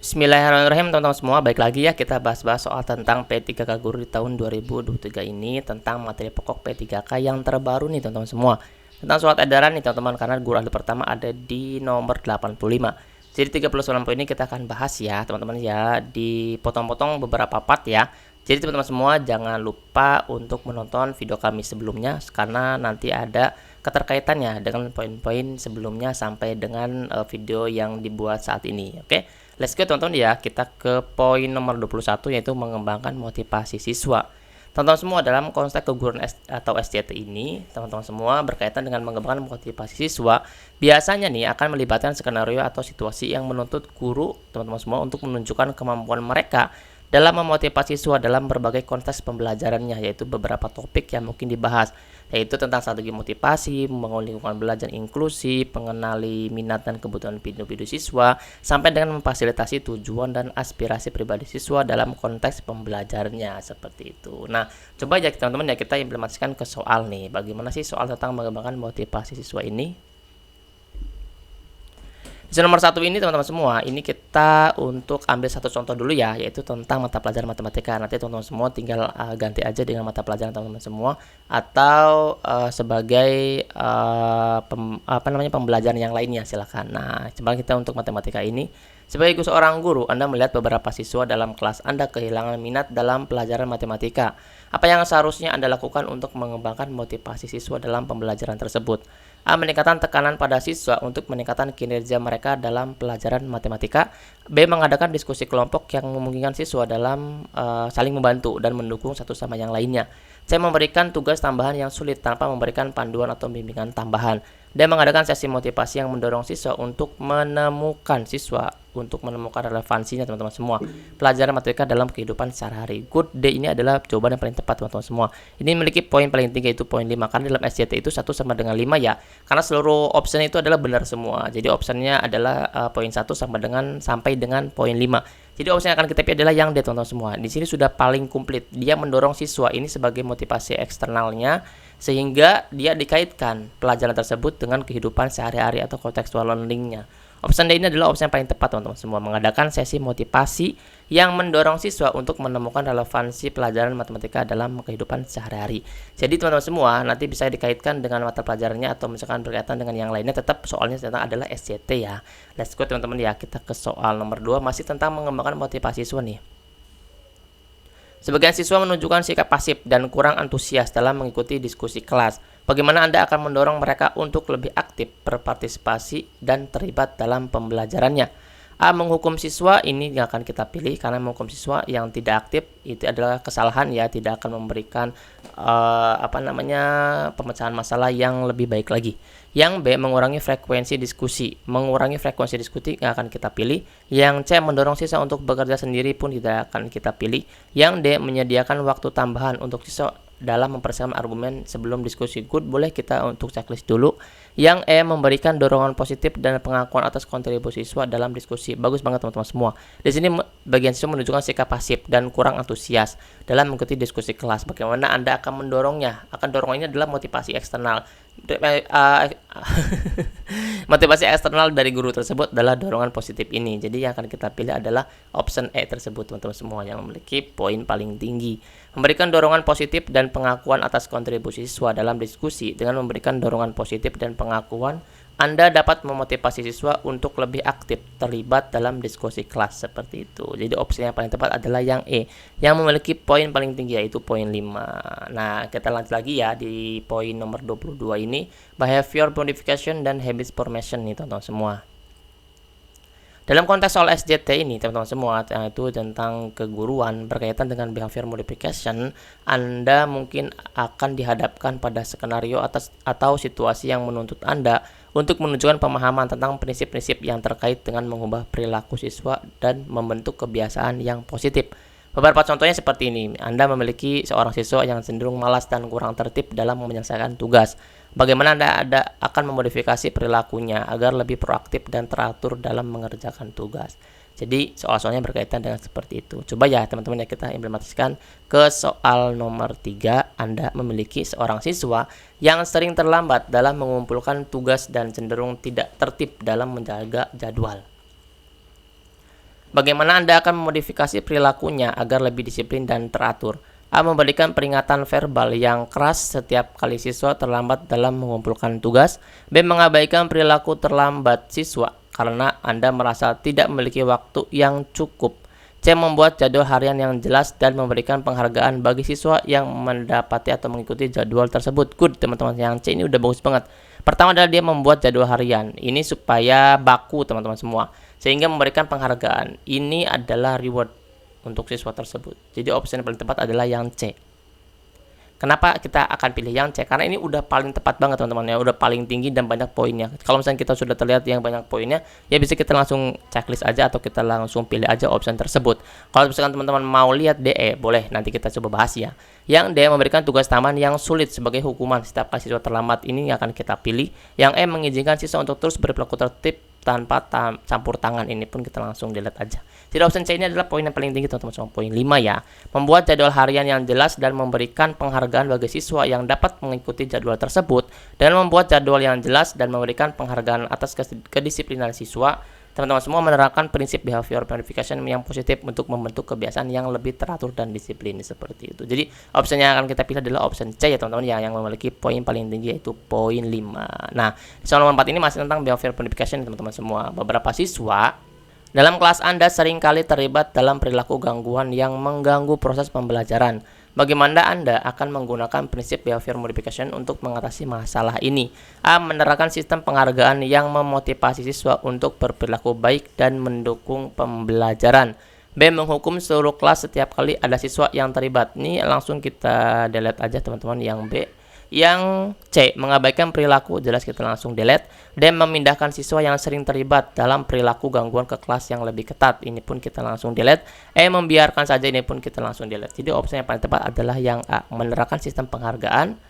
Bismillahirrahmanirrahim teman-teman semua, baik lagi ya kita bahas-bahas soal tentang P3K Guru di tahun 2023 ini, tentang materi pokok P3K yang terbaru nih teman-teman semua, tentang surat edaran nih teman-teman, karena guru ahli pertama ada di nomor 85. Jadi 39 poin ini kita akan bahas ya teman-teman ya, dipotong-potong beberapa part ya. Jadi teman-teman semua jangan lupa untuk menonton video kami sebelumnya, karena nanti ada keterkaitannya dengan poin-poin sebelumnya sampai dengan video yang dibuat saat ini. Oke, let's go teman-teman ya, kita ke poin nomor 21, yaitu mengembangkan motivasi siswa. Teman-teman semua, dalam konteks keguruan atau SJT ini, teman-teman semua berkaitan dengan mengembangkan motivasi siswa, biasanya nih akan melibatkan skenario atau situasi yang menuntut guru teman-teman semua untuk menunjukkan kemampuan mereka dalam memotivasi siswa dalam berbagai konteks pembelajarannya, yaitu beberapa topik yang mungkin dibahas, yaitu tentang strategi motivasi, membangun lingkungan belajar inklusif, mengenali minat dan kebutuhan individu siswa, sampai dengan memfasilitasi tujuan dan aspirasi pribadi siswa dalam konteks pembelajarannya, seperti itu. Nah, coba ya teman-teman ya kita implementasikan ke soal nih, bagaimana sih soal tentang mengembangkan motivasi siswa ini. Di nomor 1 ini teman-teman semua, ini kita untuk ambil satu contoh dulu ya, yaitu tentang mata pelajaran matematika. Nanti teman-teman semua tinggal ganti aja dengan mata pelajaran teman-teman semua, atau sebagai pembelajaran yang lainnya, silakan. Nah, coba kita untuk matematika ini, sebagai seorang guru, Anda melihat beberapa siswa dalam kelas Anda kehilangan minat dalam pelajaran matematika. Apa yang seharusnya Anda lakukan untuk mengembangkan motivasi siswa dalam pembelajaran tersebut? A. Meningkatkan tekanan pada siswa untuk meningkatkan kinerja mereka dalam pelajaran matematika. B. Mengadakan diskusi kelompok yang memungkinkan siswa dalam saling membantu dan mendukung satu sama yang lainnya. C. Memberikan tugas tambahan yang sulit tanpa memberikan panduan atau bimbingan tambahan. D. Mengadakan sesi motivasi yang mendorong siswa untuk menemukan relevansinya teman-teman semua pelajaran matematika dalam kehidupan sehari-hari. Good. D ini adalah jawaban yang paling tepat teman-teman semua. Ini memiliki poin paling tinggi, itu poin 5, karena dalam SJT itu 1 sama dengan 5 ya, karena seluruh option itu adalah benar semua. Jadi optionnya adalah poin 1 sampai dengan poin 5. Jadi opsi yang akan kita pilih adalah yang D teman-teman semua. Di sini sudah paling komplit. Dia mendorong siswa ini sebagai motivasi eksternalnya, sehingga dia dikaitkan pelajaran tersebut dengan kehidupan sehari-hari atau contextual learningnya. Opsi D ini adalah opsi yang paling tepat teman-teman semua, mengadakan sesi motivasi yang mendorong siswa untuk menemukan relevansi pelajaran matematika dalam kehidupan sehari-hari. Jadi teman-teman semua nanti bisa dikaitkan dengan mata pelajarannya, atau misalkan berkaitan dengan yang lainnya, tetap soalnya tentang adalah SJT ya. Let's go teman-teman ya, kita ke soal nomor 2, masih tentang mengembangkan motivasi siswa nih. Sebagian siswa menunjukkan sikap pasif dan kurang antusias dalam mengikuti diskusi kelas. Bagaimana Anda akan mendorong mereka untuk lebih aktif berpartisipasi dan terlibat dalam pembelajarannya? A. Menghukum siswa, ini yang akan kita pilih, karena menghukum siswa yang tidak aktif itu adalah kesalahan ya, tidak akan memberikan pemecahan masalah yang lebih baik lagi. Yang B. Mengurangi frekuensi diskusi. Mengurangi frekuensi diskusi yang akan kita pilih. Yang C. Mendorong siswa untuk bekerja sendiri pun tidak akan kita pilih. Yang D. Menyediakan waktu tambahan untuk siswa dalam mempersiapkan argumen sebelum diskusi. Good, boleh kita untuk checklist dulu. Yang E. Memberikan dorongan positif dan pengakuan atas kontribusi siswa dalam diskusi. Bagus banget teman-teman semua. Di sini bagian siswa menunjukkan sikap pasif dan kurang antusias dalam mengikuti diskusi kelas. Bagaimana Anda akan mendorongnya? Dorongannya adalah motivasi eksternal. Motivasi eksternal dari guru tersebut adalah dorongan positif ini. Jadi yang akan kita pilih adalah option E tersebut teman-teman semua, yang memiliki poin paling tinggi. Memberikan dorongan positif dan pengakuan atas kontribusi siswa dalam diskusi. Dengan memberikan dorongan positif dan pengakuan, Anda dapat memotivasi siswa untuk lebih aktif terlibat dalam diskusi kelas, seperti itu. Jadi opsi yang paling tepat adalah yang E, yang memiliki poin paling tinggi, yaitu poin 5. Nah, kita lanjut lagi ya di poin nomor 22 ini, behavior modification dan habits formation nih teman-teman semua. Dalam konteks soal SJT ini teman-teman semua, itu tentang keguruan berkaitan dengan behavior modification, Anda mungkin akan dihadapkan pada skenario atau situasi yang menuntut Anda untuk menunjukkan pemahaman tentang prinsip-prinsip yang terkait dengan mengubah perilaku siswa dan membentuk kebiasaan yang positif. Beberapa contohnya seperti ini. Anda memiliki seorang siswa yang cenderung malas dan kurang tertib dalam menyelesaikan tugas. Bagaimana Anda akan memodifikasi perilakunya agar lebih proaktif dan teratur dalam mengerjakan tugas. Jadi soal-soalnya berkaitan dengan seperti itu. Coba ya teman-teman ya kita implementasikan ke soal nomor 3. Anda memiliki seorang siswa yang sering terlambat dalam mengumpulkan tugas dan cenderung tidak tertib dalam menjaga jadwal. Bagaimana Anda akan memodifikasi perilakunya agar lebih disiplin dan teratur? A. Memberikan peringatan verbal yang keras setiap kali siswa terlambat dalam mengumpulkan tugas. B. Mengabaikan perilaku terlambat siswa karena Anda merasa tidak memiliki waktu yang cukup. C. Membuat jadwal harian yang jelas dan memberikan penghargaan bagi siswa yang mendapati atau mengikuti jadwal tersebut. Good, teman-teman. Yang C ini udah bagus banget. Pertama adalah dia membuat jadwal harian. Ini supaya baku, teman-teman semua. Sehingga memberikan penghargaan. Ini adalah reward untuk siswa tersebut. Jadi opsi yang paling tepat adalah yang C. Kenapa kita akan pilih yang C? Karena ini udah paling tepat banget, teman-teman ya, udah paling tinggi dan banyak poinnya. Kalau misalnya kita sudah terlihat yang banyak poinnya, ya bisa kita langsung checklist aja atau kita langsung pilih aja opsi tersebut. Kalau misalkan teman-teman mau lihat DE, boleh nanti kita coba bahas ya. Yang D memberikan tugas tambahan yang sulit sebagai hukuman setiap kali siswa terlambat, ini akan kita pilih. Yang E mengizinkan siswa untuk terus berperilaku tertib tanpa campur tangan, ini pun kita langsung delete aja. Jadi opsi C ini adalah poin yang paling tinggi, teman-teman. Poin 5 ya. Membuat jadwal harian yang jelas dan memberikan penghargaan bagi siswa yang dapat mengikuti jadwal tersebut. Dan membuat jadwal yang jelas dan memberikan penghargaan atas kedisiplinan siswa. Teman-teman semua menerapkan prinsip behavior modification yang positif untuk membentuk kebiasaan yang lebih teratur dan disiplin, seperti itu. Jadi opsi yang akan kita pilih adalah opsi C ya, teman-teman, yang memiliki poin paling tinggi, yaitu poin 5. Nah, soal nomor 4 ini masih tentang behavior modification, teman-teman semua. Beberapa siswa dalam kelas Anda seringkali terlibat dalam perilaku gangguan yang mengganggu proses pembelajaran. Bagaimana Anda akan menggunakan prinsip behavior modification untuk mengatasi masalah ini? A. Menerapkan sistem penghargaan yang memotivasi siswa untuk berperilaku baik dan mendukung pembelajaran. B. Menghukum seluruh kelas setiap kali ada siswa yang terlibat. Ini langsung kita delete aja, teman-teman, yang B. Yang C. Mengabaikan perilaku, jelas kita langsung delete. D. Memindahkan siswa yang sering terlibat dalam perilaku gangguan ke kelas yang lebih ketat, ini pun kita langsung delete. E. Membiarkan saja, ini pun kita langsung delete. Jadi opsi yang paling tepat adalah yang A. Menerapkan sistem penghargaan,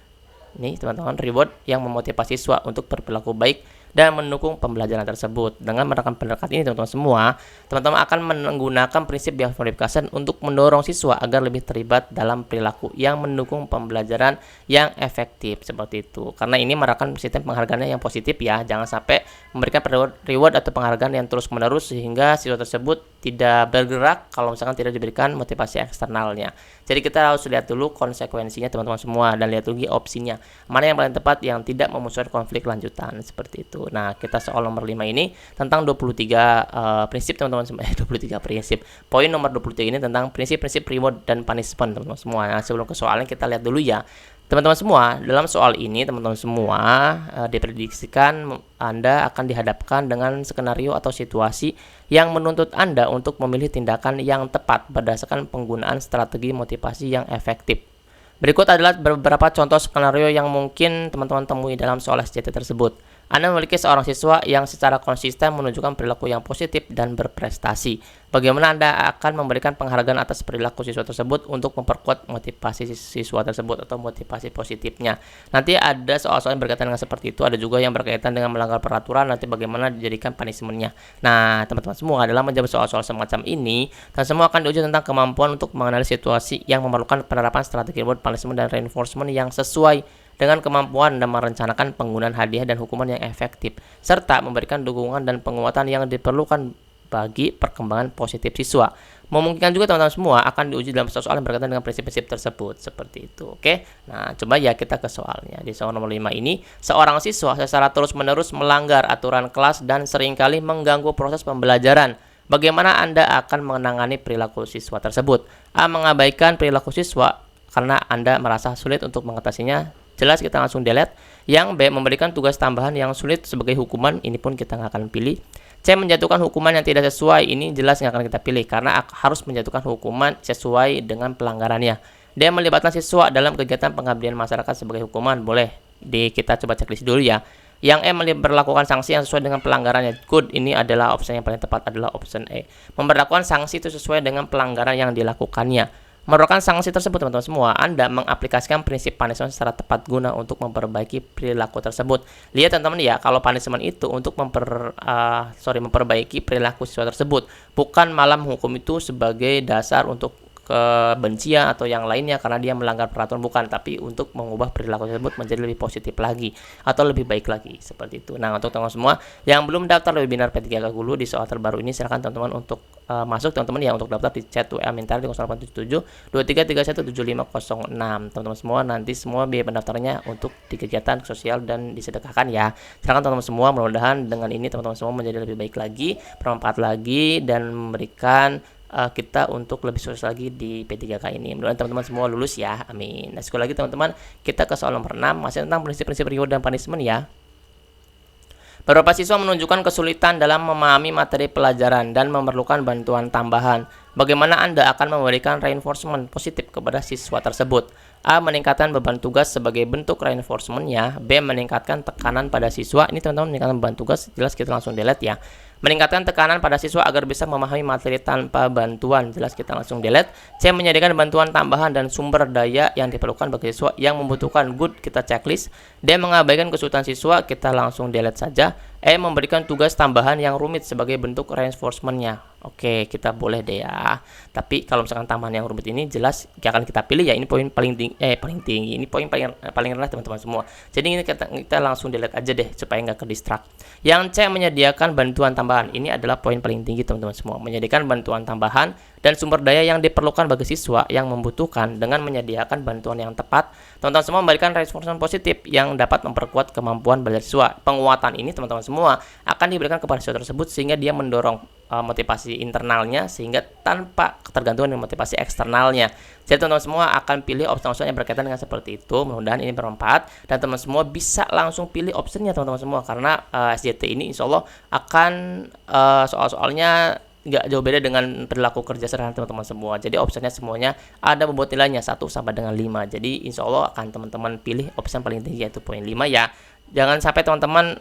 nih teman-teman, reward yang memotivasi siswa untuk berperilaku baik dan mendukung pembelajaran tersebut. Dengan menerapkan pendekatan ini, teman-teman semua, teman-teman akan menggunakan prinsip behavior modification untuk mendorong siswa agar lebih terlibat dalam perilaku yang mendukung pembelajaran yang efektif, seperti itu. Karena ini menerapkan sistem penghargaannya yang positif ya, jangan sampai memberikan reward atau penghargaan yang terus-menerus sehingga siswa tersebut tidak bergerak kalau misalkan tidak diberikan motivasi eksternalnya. Jadi kita harus lihat dulu konsekuensinya, teman-teman semua, dan lihat dulu opsinya mana yang paling tepat yang tidak memunculkan konflik lanjutan, seperti itu. Nah, kita soal nomor 5 ini tentang 23 prinsip, teman-teman semua. 23 prinsip. Poin nomor 23 ini tentang prinsip-prinsip reward dan punishment, teman-teman semua. Nah, sebelum ke soalnya kita lihat dulu ya. Teman-teman semua, dalam soal ini teman-teman semua diprediksikan Anda akan dihadapkan dengan skenario atau situasi yang menuntut Anda untuk memilih tindakan yang tepat berdasarkan penggunaan strategi motivasi yang efektif. Berikut adalah beberapa contoh skenario yang mungkin teman-teman temui dalam soal SJT tersebut. Anda memiliki seorang siswa yang secara konsisten menunjukkan perilaku yang positif dan berprestasi. Bagaimana Anda akan memberikan penghargaan atas perilaku siswa tersebut untuk memperkuat motivasi siswa tersebut atau motivasi positifnya. Nanti ada soal-soal yang berkaitan dengan seperti itu, ada juga yang berkaitan dengan melanggar peraturan, nanti bagaimana dijadikan punishment-nya. Nah, teman-teman semua, dalam menjawab soal-soal semacam ini, dan semua akan diuji tentang kemampuan untuk mengenali situasi yang memerlukan penerapan strategi reward, punishment, dan reinforcement yang sesuai dengan kemampuan dan merencanakan penggunaan hadiah dan hukuman yang efektif, serta memberikan dukungan dan penguatan yang diperlukan bagi perkembangan positif siswa. Memungkinkan juga teman-teman semua akan diuji dalam soal yang berkaitan dengan prinsip-prinsip tersebut, seperti itu. Oke, nah coba ya kita ke soalnya. Di soal nomor 5 ini, seorang siswa secara terus-menerus melanggar aturan kelas dan seringkali mengganggu proses pembelajaran. Bagaimana Anda akan menangani perilaku siswa tersebut? A. Mengabaikan perilaku siswa karena Anda merasa sulit untuk mengatasinya, jelas kita langsung delete. Yang B. Memberikan tugas tambahan yang sulit sebagai hukuman, ini pun kita nggak akan pilih. C. Menjatuhkan hukuman yang tidak sesuai, ini jelas nggak akan kita pilih karena harus menjatuhkan hukuman sesuai dengan pelanggarannya. D. Melibatkan siswa dalam kegiatan pengabdian masyarakat sebagai hukuman, boleh kita coba checklist dulu ya. Yang E. Memperlakukan sanksi yang sesuai dengan pelanggarannya, good, ini adalah opsi yang paling tepat, adalah option E. Memperlakukan sanksi itu sesuai dengan pelanggaran yang dilakukannya. Merupakan sanksi tersebut, teman-teman semua, Anda mengaplikasikan prinsip punishment secara tepat guna untuk memperbaiki perilaku tersebut. Lihat teman-teman ya, kalau punishment itu untuk memperbaiki perilaku siswa tersebut, bukan malah menghukum itu sebagai dasar untuk kebencian atau yang lainnya karena dia melanggar peraturan, bukan, tapi untuk mengubah perilaku tersebut menjadi lebih positif lagi atau lebih baik lagi, seperti itu. Nah, untuk teman-teman semua yang belum daftar webinar P3K Guru di soal terbaru ini, silahkan teman-teman untuk masuk teman-teman ya, untuk daftar di chat WA Mintar di 0877 23317506. Teman-teman semua, nanti semua biaya pendaftarannya untuk di kegiatan sosial dan disedekahkan ya. Silahkan teman-teman semua, mudah-mudahan dengan ini teman-teman semua menjadi lebih baik lagi, bermanfaat lagi, dan memberikan kita untuk lebih sukses lagi di P3K ini. Mudah-mudahan teman-teman semua lulus ya, amin. Nah, sekali lagi teman-teman, kita ke soal nomor 6, masih tentang prinsip-prinsip reward dan punishment ya. Beberapa siswa menunjukkan kesulitan dalam memahami materi pelajaran dan memerlukan bantuan tambahan. Bagaimana Anda akan memberikan reinforcement positif kepada siswa tersebut? A. Meningkatkan beban tugas sebagai bentuk reinforcement-nya. B. Meningkatkan tekanan pada siswa. Ini teman-teman, meningkatkan beban tugas, jelas kita langsung delete ya. Meningkatkan tekanan pada siswa agar bisa memahami materi tanpa bantuan, jelas kita langsung delete. C. Menyediakan bantuan tambahan dan sumber daya yang diperlukan bagi siswa yang membutuhkan, good, kita checklist. D. Mengabaikan kesulitan siswa, kita langsung delete saja. E. Memberikan tugas tambahan yang rumit sebagai bentuk reinforcement-nya. Oke, kita boleh deh ya. Tapi kalau misalkan tambahan yang rumit ini jelas gak akan kita pilih ya. Ini poin paling tinggi. Ini poin paling rendah teman-teman semua. Jadi ini kita langsung delete aja deh supaya nggak ke distract. Yang C. Menyediakan bantuan tambahan. Ini adalah poin paling tinggi teman-teman semua. Menyediakan bantuan tambahan dan sumber daya yang diperlukan bagi siswa yang membutuhkan dengan menyediakan bantuan yang tepat. Teman-teman semua memberikan reinforcement positif yang dapat memperkuat kemampuan belajar siswa. Penguatan ini teman-teman semua akan diberikan kepada siswa tersebut sehingga dia mendorong motivasi internalnya sehingga tanpa ketergantungan dengan motivasi eksternalnya. Jadi teman-teman semua akan pilih opsi-opsi yang berkaitan dengan seperti itu. Mudah-mudahan ini bermanfaat dan teman-teman semua bisa langsung pilih opsinya teman-teman semua, karena SJT ini insya Allah akan soal-soalnya nggak jauh beda dengan perilaku kerja sederhana teman-teman semua. Jadi opsinya semuanya ada bobot nilainya 1 sampai dengan 5. Jadi insya Allah akan teman-teman pilih opsi yang paling tinggi, yaitu poin 5 ya. Jangan sampai teman-teman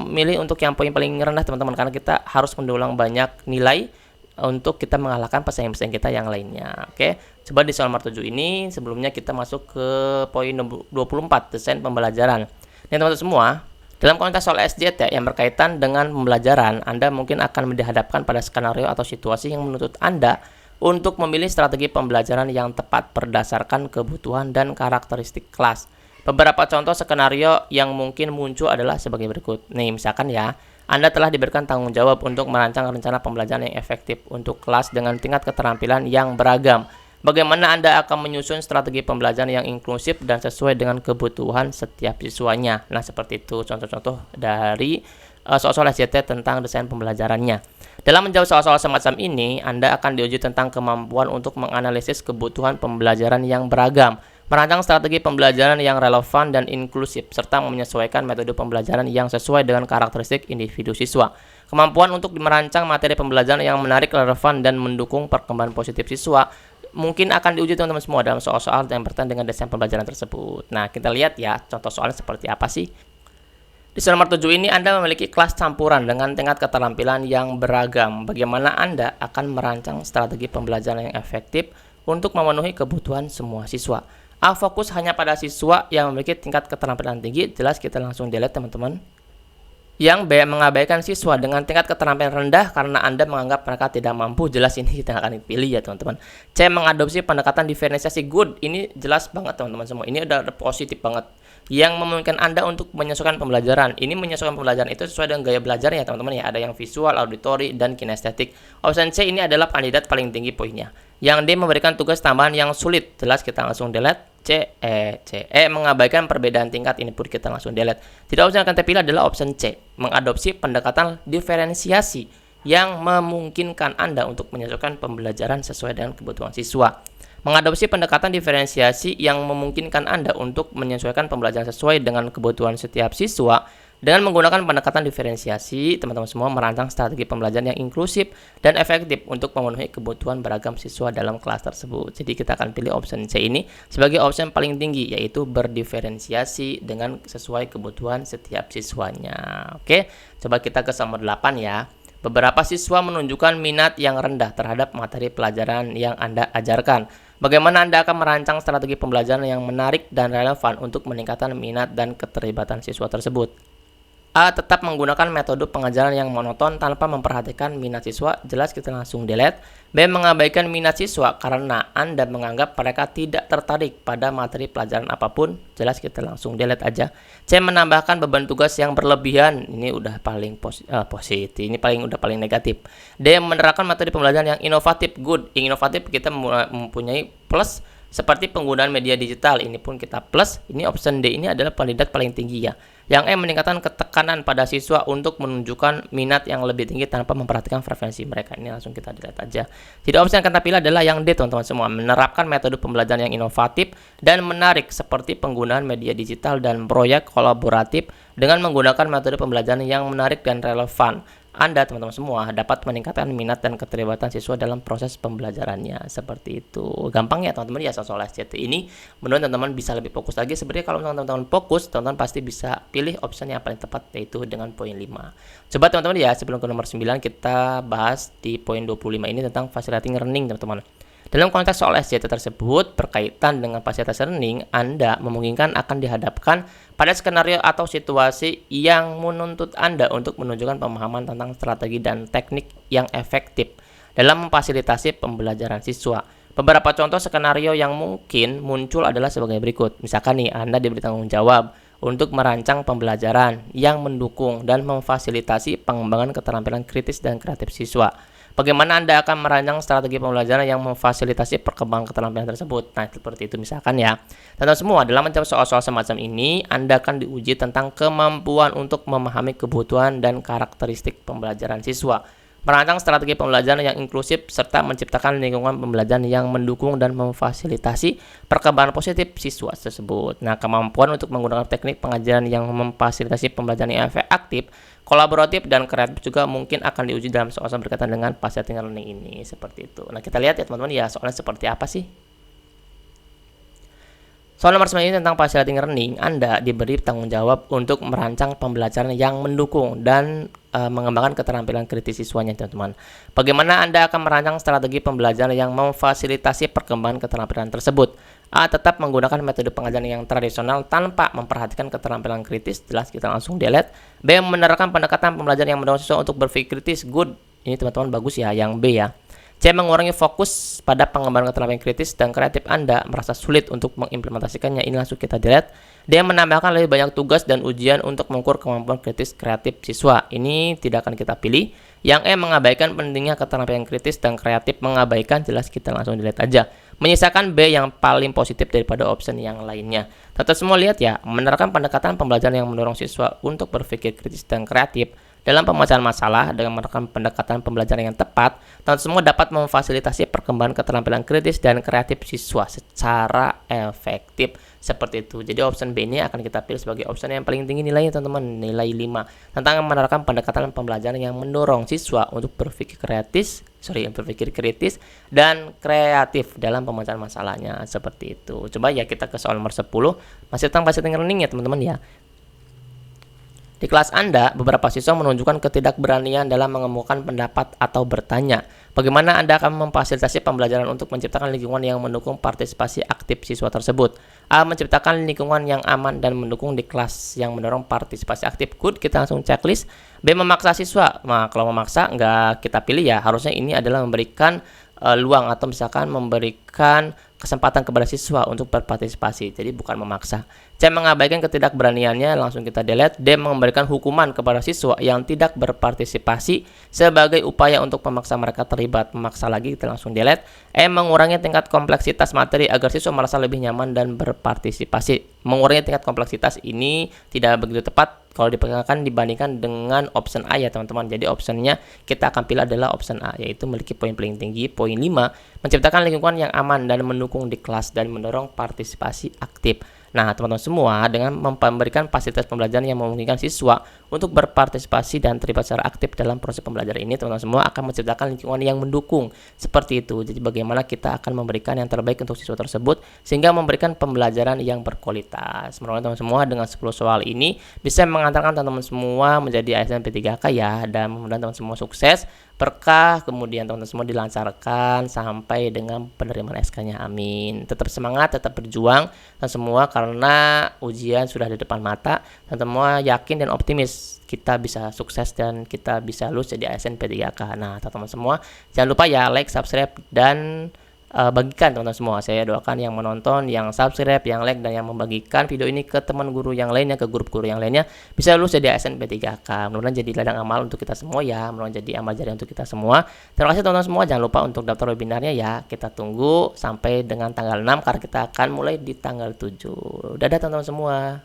milih untuk yang poin paling rendah teman-teman, karena kita harus mendulang banyak nilai untuk kita mengalahkan pesaing-pesaing kita yang lainnya. Oke, coba di soal nomor 7 ini sebelumnya kita masuk ke poin 24, desain pembelajaran. Ini teman-teman semua, dalam konteks soal SJT yang berkaitan dengan pembelajaran, Anda mungkin akan dihadapkan pada skenario atau situasi yang menuntut Anda untuk memilih strategi pembelajaran yang tepat berdasarkan kebutuhan dan karakteristik kelas. Beberapa contoh skenario yang mungkin muncul adalah sebagai berikut. Nih, misalkan ya, Anda telah diberikan tanggung jawab untuk merancang rencana pembelajaran yang efektif untuk kelas dengan tingkat keterampilan yang beragam. Bagaimana Anda akan menyusun strategi pembelajaran yang inklusif dan sesuai dengan kebutuhan setiap siswanya. Nah, seperti itu contoh-contoh dari soal-soal SJT tentang desain pembelajarannya. Dalam menjawab soal-soal semacam ini, Anda akan diuji tentang kemampuan untuk menganalisis kebutuhan pembelajaran yang beragam, merancang strategi pembelajaran yang relevan dan inklusif, serta menyesuaikan metode pembelajaran yang sesuai dengan karakteristik individu siswa. Kemampuan untuk merancang materi pembelajaran yang menarik, relevan, dan mendukung perkembangan positif siswa mungkin akan diuji teman-teman semua dalam soal-soal yang berkaitan dengan desain pembelajaran tersebut. Nah, kita lihat ya contoh soalnya seperti apa sih. Di soal nomor 7 ini Anda memiliki kelas campuran dengan tingkat keterampilan yang beragam. Bagaimana Anda akan merancang strategi pembelajaran yang efektif untuk memenuhi kebutuhan semua siswa? A. Fokus hanya pada siswa yang memiliki tingkat keterampilan tinggi, jelas kita langsung delete teman-teman. Yang B. Mengabaikan siswa dengan tingkat keterampilan rendah karena Anda menganggap mereka tidak mampu, jelas ini kita akan pilih ya teman-teman. C. Mengadopsi pendekatan diferensiasi, good, ini jelas banget teman-teman semua, ini udah positif banget. Yang memungkinkan Anda untuk menyesuaikan pembelajaran. Ini menyesuaikan pembelajaran itu sesuai dengan gaya belajar ya teman-teman ya. Ada yang visual, auditory, dan kinestetik. Opsi C ini adalah kandidat paling tinggi poinnya. Yang D. Memberikan tugas tambahan yang sulit. Jelas kita langsung delete. C. Mengabaikan perbedaan tingkat, ini pun kita langsung delete. Jadi opsi yang akan kita pilih adalah opsi C. Mengadopsi pendekatan diferensiasi yang memungkinkan Anda untuk menyesuaikan pembelajaran sesuai dengan kebutuhan siswa. Mengadopsi pendekatan diferensiasi yang memungkinkan Anda untuk menyesuaikan pembelajaran sesuai dengan kebutuhan setiap siswa. Dengan menggunakan pendekatan diferensiasi, teman-teman semua merancang strategi pembelajaran yang inklusif dan efektif untuk memenuhi kebutuhan beragam siswa dalam kelas tersebut. Jadi kita akan pilih opsi C ini sebagai opsi yang paling tinggi, yaitu berdiferensiasi dengan sesuai kebutuhan setiap siswanya. Oke, coba kita ke nomor 8 ya. Beberapa siswa menunjukkan minat yang rendah terhadap materi pelajaran yang Anda ajarkan. Bagaimana Anda akan merancang strategi pembelajaran yang menarik dan relevan untuk meningkatkan minat dan keterlibatan siswa tersebut? A. Tetap menggunakan metode pengajaran yang monoton tanpa memperhatikan minat siswa, jelas kita langsung delete. B. Mengabaikan minat siswa karena Anda menganggap mereka tidak tertarik pada materi pelajaran apapun, jelas kita langsung delete aja. C. Menambahkan beban tugas yang berlebihan, ini udah paling positif, ini udah paling negatif. D. Menerapkan metode pembelajaran yang inovatif, good. Yang inovatif kita mempunyai plus seperti penggunaan media digital, ini pun kita plus. Ini option D ini adalah kandidat paling tinggi ya. Yang E. Meningkatkan ketekanan pada siswa untuk menunjukkan minat yang lebih tinggi tanpa memperhatikan preferensi mereka, ini langsung kita delete aja. Jadi opsi yang kita pilih adalah yang D teman-teman semua, menerapkan metode pembelajaran yang inovatif dan menarik seperti penggunaan media digital dan proyek kolaboratif dengan menggunakan metode pembelajaran yang menarik dan relevan. Anda teman-teman semua dapat meningkatkan minat dan keterlibatan siswa dalam proses pembelajarannya, seperti itu. Gampang ya teman-teman ya, soal SCT ini menurut teman-teman bisa lebih fokus lagi. Sebenarnya kalau teman-teman fokus, teman-teman pasti bisa pilih opsi yang paling tepat, yaitu dengan poin 5. Coba teman-teman ya, sebelum ke nomor 9 kita bahas di poin 25 ini tentang facilitating learning teman-teman. Dalam konteks soal SCT tersebut, berkaitan dengan facilitating learning, Anda memungkinkan akan dihadapkan pada skenario atau situasi yang menuntut Anda untuk menunjukkan pemahaman tentang strategi dan teknik yang efektif dalam memfasilitasi pembelajaran siswa. Beberapa contoh skenario yang mungkin muncul adalah sebagai berikut. Misalkan nih, Anda diberi tanggung jawab untuk merancang pembelajaran yang mendukung dan memfasilitasi pengembangan keterampilan kritis dan kreatif siswa. Bagaimana Anda akan merancang strategi pembelajaran yang memfasilitasi perkembangan keterampilan tersebut? Nah, seperti itu misalkan ya. Teman-teman semua, dalam menjawab soal-soal semacam ini, Anda akan diuji tentang kemampuan untuk memahami kebutuhan dan karakteristik pembelajaran siswa, merancang strategi pembelajaran yang inklusif, serta menciptakan lingkungan pembelajaran yang mendukung dan memfasilitasi perkembangan positif siswa tersebut. Nah, kemampuan untuk menggunakan teknik pengajaran yang memfasilitasi pembelajaran yang aktif, kolaboratif, dan kreatif juga mungkin akan diuji dalam soal-soal berkaitan dengan facilitating learning ini, seperti itu. Nah, kita lihat ya teman-teman ya, soalnya seperti apa sih? Soal nomor 9 ini tentang facilitating learning, Anda diberi tanggung jawab untuk merancang pembelajaran yang mendukung dan mengembangkan keterampilan kritis siswanya, teman-teman. Bagaimana Anda akan merancang strategi pembelajaran yang memfasilitasi perkembangan keterampilan tersebut? A. Tetap menggunakan metode pengajaran yang tradisional tanpa memperhatikan keterampilan kritis, jelas kita langsung delete. B. Menerapkan pendekatan pembelajaran yang mendorong siswa untuk berpikir kritis, good. Ini teman-teman bagus ya, yang B ya. C. Mengurangi fokus pada pengembangan keterampilan kritis dan kreatif Anda merasa sulit untuk mengimplementasikannya, ini langsung kita delete. D. Menambahkan lebih banyak tugas dan ujian untuk mengukur kemampuan kritis kreatif siswa, ini tidak akan kita pilih. Yang E. Mengabaikan pentingnya keterampilan kritis dan kreatif, mengabaikan, jelas kita langsung delete aja. Menyisakan B yang paling positif daripada opsi yang lainnya. Tetap semua lihat ya, menerapkan pendekatan pembelajaran yang mendorong siswa untuk berpikir kritis dan kreatif dalam pemecahan masalah dengan menerapkan pendekatan pembelajaran yang tepat, teman semua dapat memfasilitasi perkembangan keterampilan kritis dan kreatif siswa secara efektif, seperti itu. Jadi opsi B ini akan kita pilih sebagai opsi yang paling tinggi nilainya, teman-teman, nilai 5, tentang menerapkan pendekatan pembelajaran yang mendorong siswa untuk berpikir kritis dan kreatif dalam pemecahan masalahnya, seperti itu. Coba ya kita ke soal nomor 10, masih tentang facilitating learning ya teman-teman ya. Di kelas Anda, beberapa siswa menunjukkan ketidakberanian dalam mengemukakan pendapat atau bertanya. Bagaimana Anda akan memfasilitasi pembelajaran untuk menciptakan lingkungan yang mendukung partisipasi aktif siswa tersebut? A. Menciptakan lingkungan yang aman dan mendukung di kelas yang mendorong partisipasi aktif, good, kita langsung checklist. B. Memaksa siswa. Nah, kalau memaksa nggak kita pilih ya, harusnya ini adalah memberikan luang atau misalkan memberikan kesempatan kepada siswa untuk berpartisipasi, jadi bukan memaksa. C. Mengabaikan ketidakberaniannya, langsung kita delete. D. Memberikan hukuman kepada siswa yang tidak berpartisipasi sebagai upaya untuk memaksa mereka terlibat, memaksa lagi kita langsung delete. E. Mengurangi tingkat kompleksitas materi agar siswa merasa lebih nyaman dan berpartisipasi. Mengurangi tingkat kompleksitas ini tidak begitu tepat kalau diperkirakan dibandingkan dengan option A ya teman-teman. Jadi optionnya kita akan pilih adalah option A, yaitu memiliki poin paling tinggi, poin 5, menciptakan lingkungan yang aman dan mendukung di kelas dan mendorong partisipasi aktif. Nah, teman-teman semua, dengan memberikan fasilitas pembelajaran yang memungkinkan siswa untuk berpartisipasi dan terlibat secara aktif dalam proses pembelajaran ini, teman-teman semua akan menciptakan lingkungan yang mendukung, seperti itu. Jadi bagaimana kita akan memberikan yang terbaik untuk siswa tersebut sehingga memberikan pembelajaran yang berkualitas. Mudah-mudahan teman-teman semua dengan 10 soal ini bisa mengantarkan teman-teman semua menjadi ASN P3K ya, dan mudah-mudahan teman-teman semua sukses berkah, kemudian teman-teman semua dilancarkan sampai dengan penerimaan SK-nya. Amin. Tetap semangat, tetap berjuang dan semua, karena ujian sudah di depan mata dan semua yakin dan optimis kita bisa sukses dan kita bisa lulus jadi ASN P3K. Nah, teman-teman semua jangan lupa ya like, subscribe, dan bagikan teman-teman semua. Saya doakan yang menonton, yang subscribe, yang like, dan yang membagikan video ini ke teman guru yang lainnya, ke grup guru yang lainnya, bisa lulus jadi ASN P3K. Mudah-mudahan jadi ladang amal untuk kita semua ya, mudah-mudahan jadi amal jariah untuk kita semua. Terima kasih teman-teman semua. Jangan lupa untuk daftar webinarnya ya. Kita tunggu sampai dengan tanggal 6 karena kita akan mulai di tanggal 7. Dadah teman-teman semua.